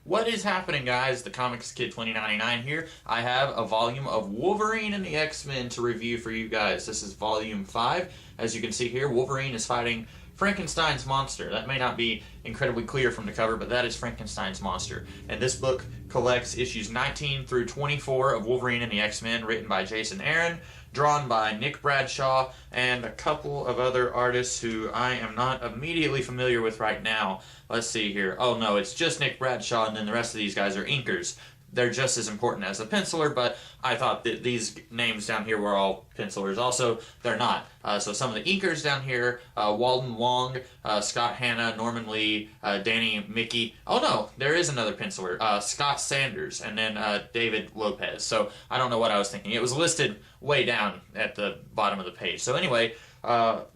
What is happening, guys? The Comics Kid 2099 here. I have a volume of Wolverine and the X-Men to review for you guys. This is volume 5. As you can see here, Wolverine is fighting Frankenstein's monster. That may not be incredibly clear from the cover, but that is Frankenstein's monster. And this book collects issues 19 through 24 of Wolverine and the X-Men, written by Jason Aaron, drawn by Nick Bradshaw, and a couple of other artists who I am not immediately familiar with right now. Let's see here. Oh no, it's just Nick Bradshaw, and then the rest of these guys are inkers. They're just as important as a penciler, but I thought that these names down here were all pencilers. Also, they're not. So some of the inkers down here, Walden Wong, Scott Hanna, Norman Lee, Danny Mickey. Oh no, there is another penciler, Scott Sanders, and then David Lopez. So I don't know what I was thinking. It was listed way down at the bottom of the page. So anyway,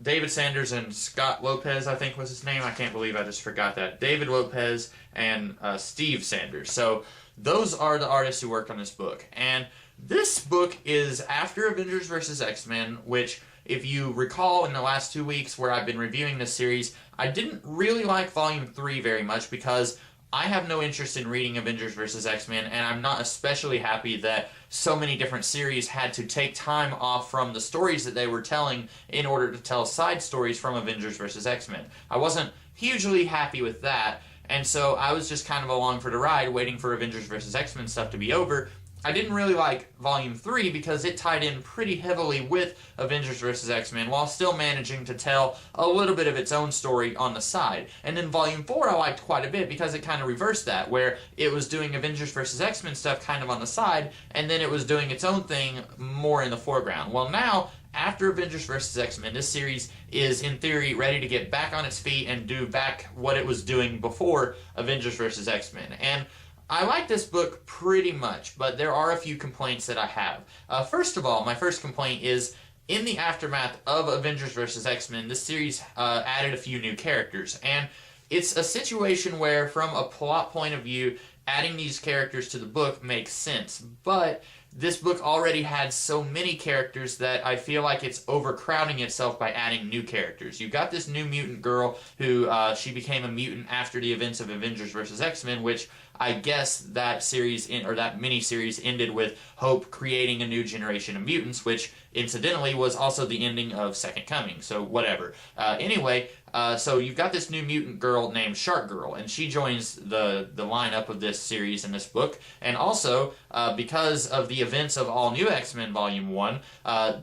David Sanders and Scott Lopez, I think was his name. I can't believe I just forgot that. David Lopez and Steve Sanders. So those are the artists who worked on this book. And this book is after Avengers vs. X-Men, which, if you recall in the last 2 weeks where I've been reviewing this series, I didn't really like Volume 3 very much because I have no interest in reading Avengers vs. X-Men, and I'm not especially happy that so many different series had to take time off from the stories that they were telling in order to tell side stories from Avengers vs. X-Men. I wasn't hugely happy with that, and so I was just kind of along for the ride, waiting for Avengers vs. X-Men stuff to be over. I didn't really like Volume 3 because it tied in pretty heavily with Avengers vs. X-Men while still managing to tell a little bit of its own story on the side. And then Volume 4 I liked quite a bit because it kind of reversed that, where it was doing Avengers vs. X-Men stuff kind of on the side, and then it was doing its own thing more in the foreground. Well, now, after Avengers vs. X-Men, this series is, in theory, ready to get back on its feet and do back what it was doing before Avengers vs. X-Men. And I like this book pretty much, but there are a few complaints that I have. First of all, my first complaint is, in the aftermath of Avengers vs. X-Men, this series added a few new characters. And it's a situation where, from a plot point of view, adding these characters to the book makes sense. But this book already had so many characters that I feel like it's overcrowding itself by adding new characters. You've got this new mutant girl who, she became a mutant after the events of Avengers vs. X-Men, which I guess that series, or that mini-series, ended with Hope creating a new generation of mutants, which incidentally was also the ending of Second Coming, so whatever. Anyway, so you've got this new mutant girl named Shark Girl, and she joins the lineup of this series in this book. And also, because of the events of All New X-Men Volume 1,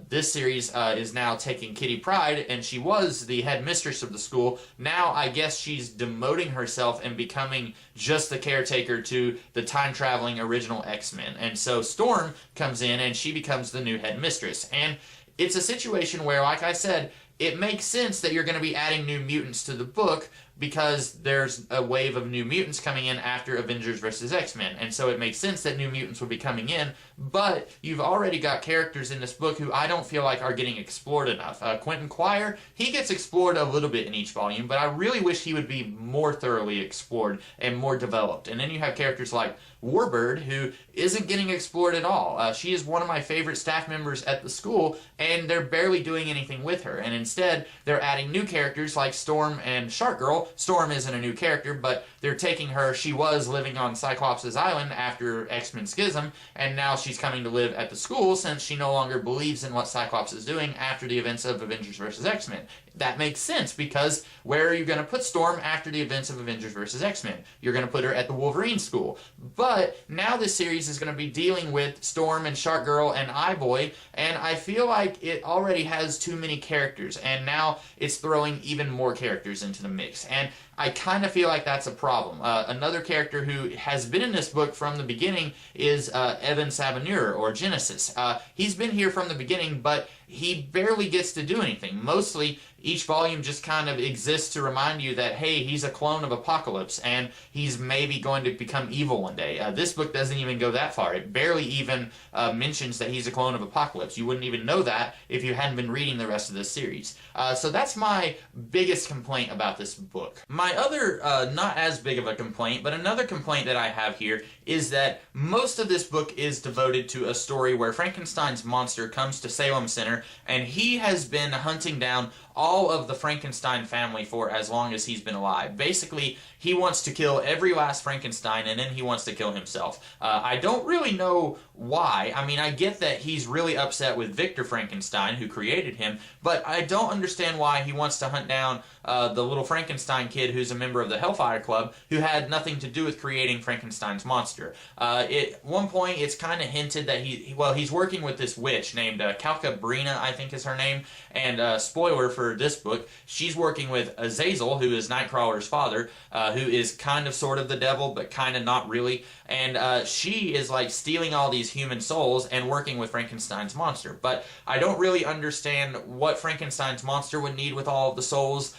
this series is now taking Kitty Pryde, and she was the headmistress of the school. Now I guess she's demoting herself and becoming just the caretaker to the time-traveling original X-Men. And so Storm comes in, and she becomes the new headmistress. And it's a situation where, like I said, it makes sense that you're going to be adding new mutants to the book because there's a wave of new mutants coming in after Avengers vs. X-Men, and so it makes sense that new mutants would be coming in, but you've already got characters in this book who I don't feel like are getting explored enough. Quentin Quire, he gets explored a little bit in each volume, but I really wish he would be more thoroughly explored and more developed. And then you have characters like Warbird, who isn't getting explored at all. She is one of my favorite staff members at the school, and they're barely doing anything with her, and instead they're adding new characters like Storm and Shark Girl. Storm isn't a new character, but they're taking her. She was living on Cyclops' island after X-Men Schism, and now she's coming to live at the school since she no longer believes in what Cyclops is doing after the events of Avengers vs. X-Men. That makes sense, because where are you going to put Storm after the events of Avengers vs. X-Men? You're going to put her at the Wolverine school. But now this series is going to be dealing with Storm and Shark Girl and Eye-Boy, and I feel like it already has too many characters, and now it's throwing even more characters into the mix. And I kind of feel like that's a problem. Another character who has been in this book from the beginning is Evan Sabanur, or Genesis. He's been here from the beginning, but he barely gets to do anything. Mostly, each volume just kind of exists to remind you that, hey, he's a clone of Apocalypse, and he's maybe going to become evil one day. This book doesn't even go that far. It barely even mentions that he's a clone of Apocalypse. You wouldn't even know that if you hadn't been reading the rest of this series. So that's my biggest complaint about this book. My my other, not as big of a complaint, but another complaint that I have here is that most of this book is devoted to a story where Frankenstein's monster comes to Salem Center, and he has been hunting down all of the Frankenstein family for as long as he's been alive. Basically, he wants to kill every last Frankenstein, and then he wants to kill himself. I don't really know why. I mean, I get that he's really upset with Victor Frankenstein, who created him, but I don't understand why he wants to hunt down the little Frankenstein kid who's a member of the Hellfire Club, who had nothing to do with creating Frankenstein's monster. At one point, it's kind of hinted that he's working with this witch named Calcabrina, I think is her name, and spoiler for this book, she's working with Azazel, who is Nightcrawler's father, who is kind of sort of the devil, but kind of not really, and she is like stealing all these human souls and working with Frankenstein's monster. But I don't really understand what Frankenstein's monster would need with all of the souls.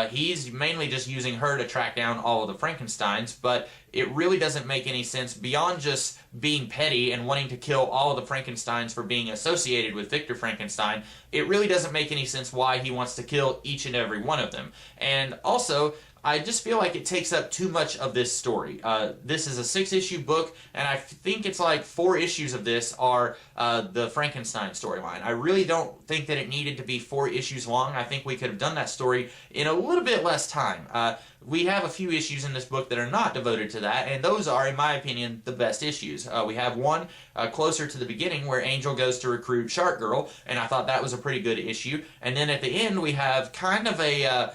He's mainly just using her to track down all of the Frankensteins, but it really doesn't make any sense beyond just being petty and wanting to kill all of the Frankensteins for being associated with Victor Frankenstein. It really doesn't make any sense why he wants to kill each and every one of them. And also, I just feel like it takes up too much of this story. This is a 6-issue book, and I think it's like 4 issues of this are the Frankenstein storyline. I really don't think that it needed to be 4 issues long. I think we could have done that story in a little bit less time. We have a few issues in this book that are not devoted to that, and those are, in my opinion, the best issues. We have one closer to the beginning where Angel goes to recruit Shark Girl, and I thought that was a pretty good issue. And then at the end, we have kind of a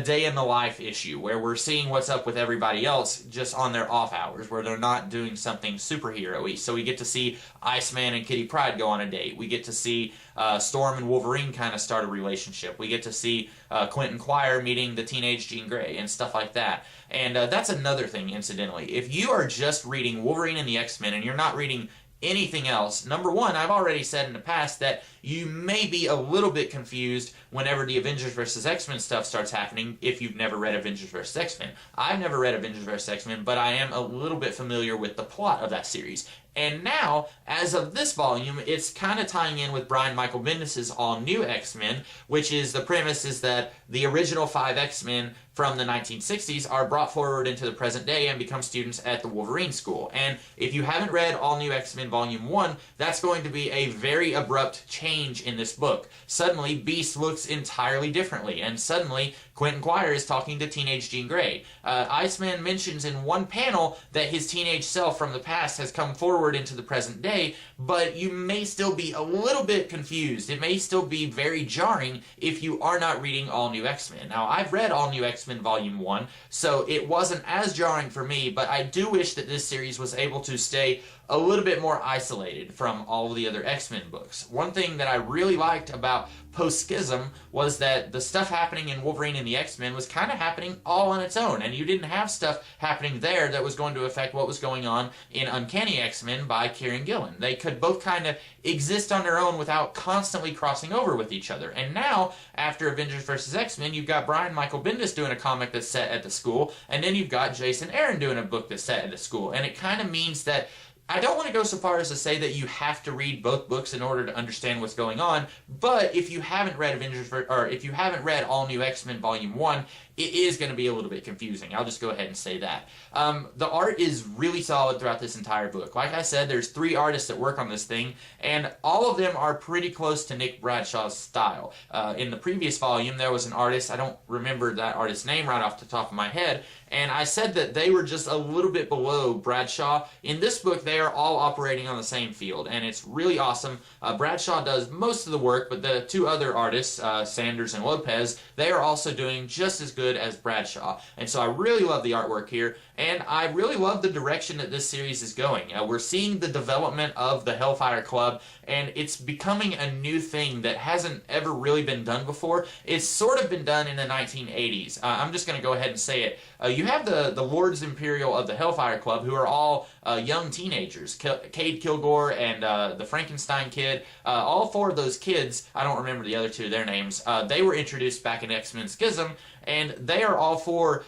day in the life issue where we're seeing what's up with everybody else just on their off hours, where they're not doing something superhero-y. So we get to see Iceman and Kitty Pryde go on a date. We get to see Storm and Wolverine kind of start a relationship. We get to see Quentin Quire meeting the teenage Jean Grey and stuff like that. And that's another thing, incidentally. If you are just reading Wolverine and the X-Men and you're not reading anything else, number one, I've already said in the past that you may be a little bit confused whenever the Avengers vs. X-Men stuff starts happening if you've never read Avengers vs. X-Men. I've never read Avengers vs. X-Men, but I am a little bit familiar with the plot of that series. And now, as of this volume, it's kind of tying in with Brian Michael Bendis' all-new X-Men, which is the premise is that the original 5 X-Men from the 1960s are brought forward into the present day and become students at the Wolverine School. And if you haven't read All New X-Men Volume 1, that's going to be a very abrupt change in this book. Suddenly, Beast looks entirely differently, and suddenly, Quentin Quire is talking to teenage Jean Grey. Iceman mentions in one panel that his teenage self from the past has come forward into the present day, but you may still be a little bit confused. It may still be very jarring if you are not reading All New X-Men. Now, I've read All New X-Men Volume 1, so it wasn't as jarring for me, but I do wish that this series was able to stay a little bit more isolated from all of the other X-Men books. One thing that I really liked about Post-Schism was that the stuff happening in Wolverine and the X-Men was kind of happening all on its own, and you didn't have stuff happening there that was going to affect what was going on in Uncanny X-Men by Kieran Gillen. They could both kind of exist on their own without constantly crossing over with each other. And now, after Avengers vs. X-Men, you've got Brian Michael Bendis doing a comic that's set at the school, and then you've got Jason Aaron doing a book that's set at the school. And it kind of means that I don't want to go so far as to say that you have to read both books in order to understand what's going on, but if you haven't read if you haven't read All New X-Men Volume 1, it is going to be a little bit confusing. I'll just go ahead and say that. The art is really solid throughout this entire book. Like I said, there's 3 artists that work on this thing, and all of them are pretty close to Nick Bradshaw's style. In the previous volume, there was an artist, I don't remember that artist's name right off the top of my head, and I said that they were just a little bit below Bradshaw. In this book, they are all operating on the same field, and it's really awesome. Bradshaw does most of the work, but the 2 other artists, Sanders and Lopez, they are also doing just as good as Bradshaw. And so I really love the artwork here, and I really love the direction that this series is going. We're seeing the development of the Hellfire Club, and it's becoming a new thing that hasn't ever really been done before. It's sort of been done in the 1980s. I'm just going to go ahead and say it. You have the Lords Imperial of the Hellfire Club, who are all young teenagers. Cade Kilgore and the Frankenstein Kid, all 4 of those kids, I don't remember the other 2 of their names, they were introduced back in X-Men Schism, and they are all four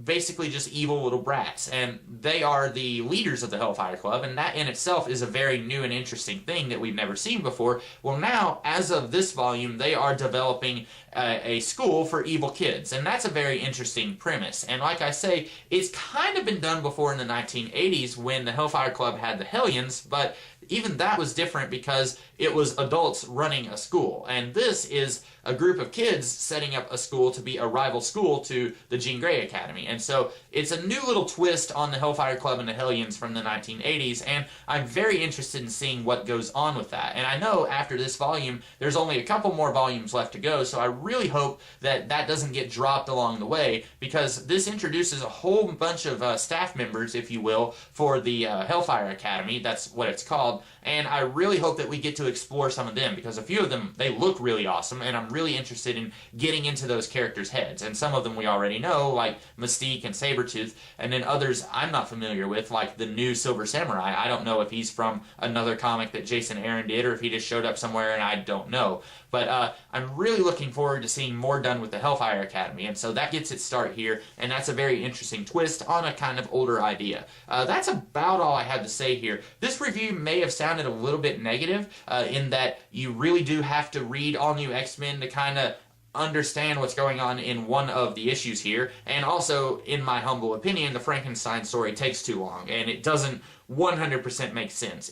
basically just evil little brats, and they are the leaders of the Hellfire Club, and that in itself is a very new and interesting thing that we've never seen before. Well, now, as of this volume, they are developing a school for evil kids, and that's a very interesting premise. And like I say, it's kind of been done before in the 1980s when the Hellfire Club had the Hellions, but even that was different because it was adults running a school, and this is a group of kids setting up a school to be a rival school to the Jean Grey Academy. And so it's a new little twist on the Hellfire Club and the Hellions from the 1980s, and I'm very interested in seeing what goes on with that. And I know after this volume, there's only a couple more volumes left to go, so I really hope that that doesn't get dropped along the way, because this introduces a whole bunch of staff members, if you will, for the Hellfire Academy. That's what it's called. And I really hope that we get to explore some of them, because a few of them, they look really awesome, and I'm really interested in getting into those characters' heads. And some of them we already know, like Mystique and Sabretooth, and then others I'm not familiar with, like the new Silver Samurai. I don't know if he's from another comic that Jason Aaron did, or if he just showed up somewhere and I don't know. But I'm really looking forward to seeing more done with the Hellfire Academy, and so that gets its start here, and that's a very interesting twist on a kind of older idea. That's about all I have to say here. This review may have sounded a little bit negative in that you really do have to read All New X-Men to kind of understand what's going on in one of the issues here, and also, in my humble opinion, the Frankenstein story takes too long, and it doesn't 100% make sense.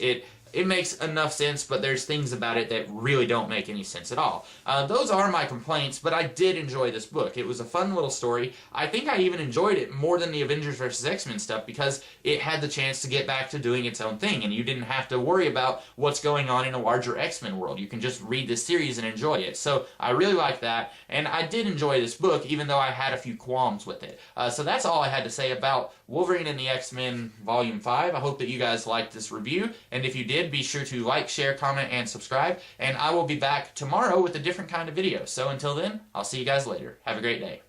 It makes enough sense, but there's things about it that really don't make any sense at all. Those are my complaints, but I did enjoy this book. It was a fun little story. I think I even enjoyed it more than the Avengers vs. X-Men stuff because it had the chance to get back to doing its own thing, and you didn't have to worry about what's going on in a larger X-Men world. You can just read this series and enjoy it. So I really like that, and I did enjoy this book, even though I had a few qualms with it. So that's all I had to say about Wolverine and the X-Men Volume 5. I hope that you guys liked this review, and if you did, be sure to like, share, comment, and subscribe, and I will be back tomorrow with a different kind of video. So until then, I'll see you guys later. Have a great day.